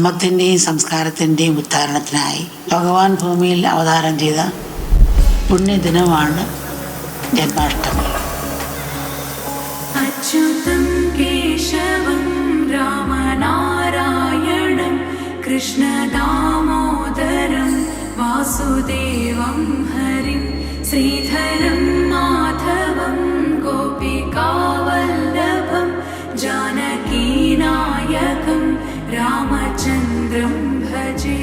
ധർമ്മത്തിൻ്റെയും സംസ്കാരത്തിൻ്റെയും ഉദ്ധാരണത്തിനായി ഭഗവാൻ ഭൂമിയിൽ അവതാരം ചെയ്ത പുണ്യദിനമാണ് Janmashtami. Achyutam കേശവം രാമനാരായണം കൃഷ്ണദാമോദരം വാസുദേവം ഹരിം Sreedharam മാധവം ഗോപികാവല്ലഭം ജാനകീനായകം രാമചന്ദ്രം ഭജേ.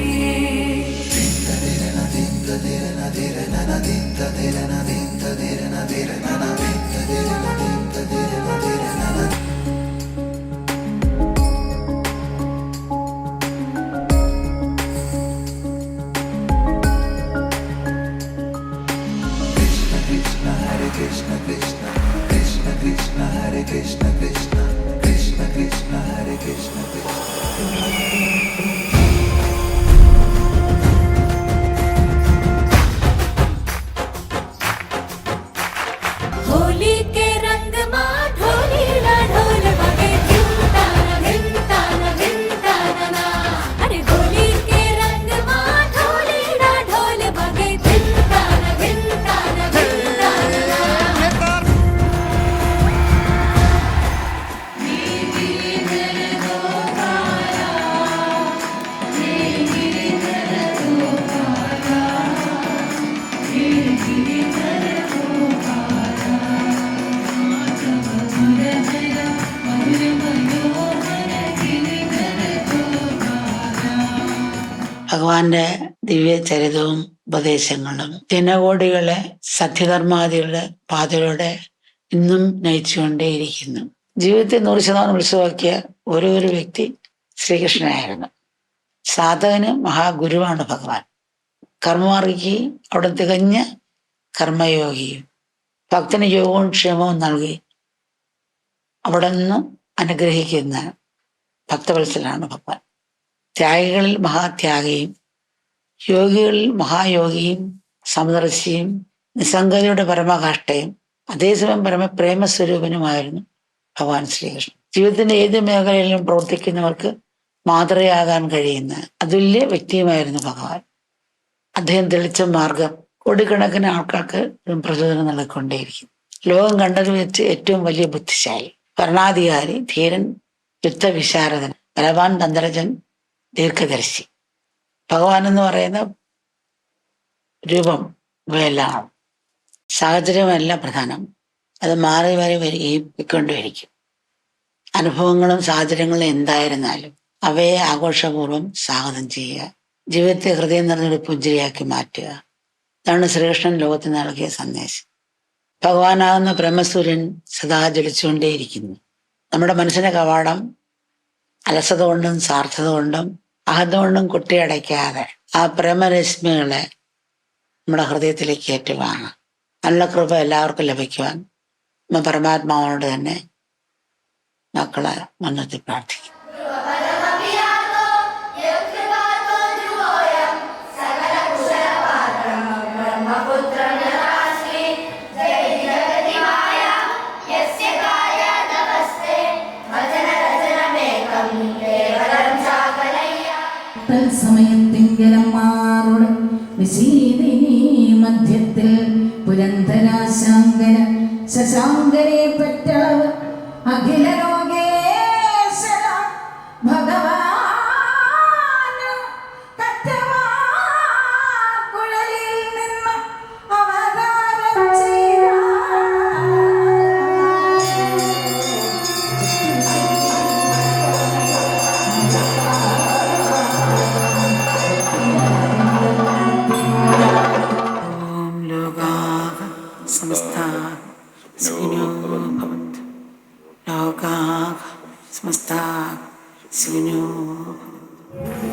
Krishna Krishna Krishna Krishna Hare Krishna Krishna Krishna Krishna Hare Krishna Krishna. Holi के रंग माँ ढोली ना ढोल बगे धिंताना धिंताना धिंताना. अरे होली के रंग माँ ढोली ना ढोल बगे धिंताना धिंताना धिंताना. ഭഗവാന്റെ ദിവ്യചരിതവും ഉപദേശങ്ങളും ജനകോടികളെ സത്യധർമാദികളുടെ പാതയിലൂടെ ഇന്നും നയിച്ചുകൊണ്ടേയിരിക്കുന്നു. ജീവിതത്തെ 100% ഉത്സവമാക്കിയ ഒരു വ്യക്തി ശ്രീകൃഷ്ണനായിരുന്നു. സാധകന് മഹാഗുരുവാണ് ഭഗവാൻ. കർമ്മമാർഗിക്ക് അവിടെ തികഞ്ഞ കർമ്മയോഗിയും ഭക്തന് യോഗവും ക്ഷേമവും നൽകി അവിടെ നിന്ന് അനുഗ്രഹിക്കുന്ന ഭക്തവത്സലാണ് ഭഗവാൻ. ത്യാഗികളിൽ മഹാത്യാഗിയും യോഗികളിൽ മഹായോഗിയും സമദർശിയും നിസ്സംഗതയുടെ പരമകാഷ്ഠയും അതേസമയം പ്രേമസ്വരൂപനുമായിരുന്നു ഭഗവാൻ ശ്രീകൃഷ്ണൻ. ജീവിതത്തിന്റെ ഏത് മേഖലയിലും പ്രവർത്തിക്കുന്നവർക്ക് മാതൃകയാകാൻ കഴിയുന്ന അതുല്യ വ്യക്തിയുമായിരുന്നു ഭഗവാൻ. അദ്ദേഹം തെളിച്ച മാർഗം കോടിക്കണക്കിന് ആൾക്കാർക്ക് പ്രചോദനം നൽകിക്കൊണ്ടേയിരിക്കും. ലോകം കണ്ടതിൽ വെച്ച് ഏറ്റവും വലിയ ബുദ്ധിശാലി, ഭരണാധികാരി, ധീരൻ, യുദ്ധവിശാരദൻ, ബലവാൻ, തന്ത്രജൻ, ദീർഘദർശി. ഭഗവാൻ എന്ന് പറയുന്ന രൂപം ഇവയെല്ലാം സാഹചര്യമല്ല പ്രധാനം, അത് മാറി മാറി വരികയും കൊണ്ടുവരിക്കും. അനുഭവങ്ങളും സാഹചര്യങ്ങളും എന്തായിരുന്നാലും അവയെ ആഘോഷപൂർവ്വം സ്വാഗതം ചെയ്യുക, ജീവിതത്തെ ഹൃദയം നിറഞ്ഞൊരു പുഞ്ചിരിയാക്കി മാറ്റുക. ഇതാണ് ശ്രീകൃഷ്ണൻ ലോകത്തിന് നൽകിയ സന്ദേശം. ഭഗവാനാകുന്ന ബ്രഹ്മസൂര്യൻ സദാ ജ്വലിച്ചുകൊണ്ടേയിരിക്കുന്നു. നമ്മുടെ മനസ്സിന്റെ കവാടം അലസത കൊണ്ടും സാർത്ഥത കൊണ്ടും അഹത കൊണ്ടും കൊട്ടിയടയ്ക്കാതെ ആ പ്രേമരശ്മികളെ നമ്മുടെ ഹൃദയത്തിലേക്ക് ഏറ്റുവാണ്. നല്ല കൃപ എല്ലാവർക്കും ലഭിക്കുവാൻ പരമാത്മാവിനോട് തന്നെ മക്കളെ മുൻനിർത്തി പ്രാർത്ഥിക്കും. സമയത്തിങ്കലന്മാരോട് നിശീതിനി മധ്യത്തിൽ പുരന്തരാശാങ്കര ശശാങ്കരെ പറ്റളവ് അഖില ലോകേശ്വര ഭഗവാന് കറ്റവാക്കുഴലിൽ നിന്ന് അവതാരം ചെയ്ത സമസ്താഃ സുഖിനോ ഭവന്തു. ലോകാഃ സമസ്താഃ സുഖിനോ ഭവന്തു.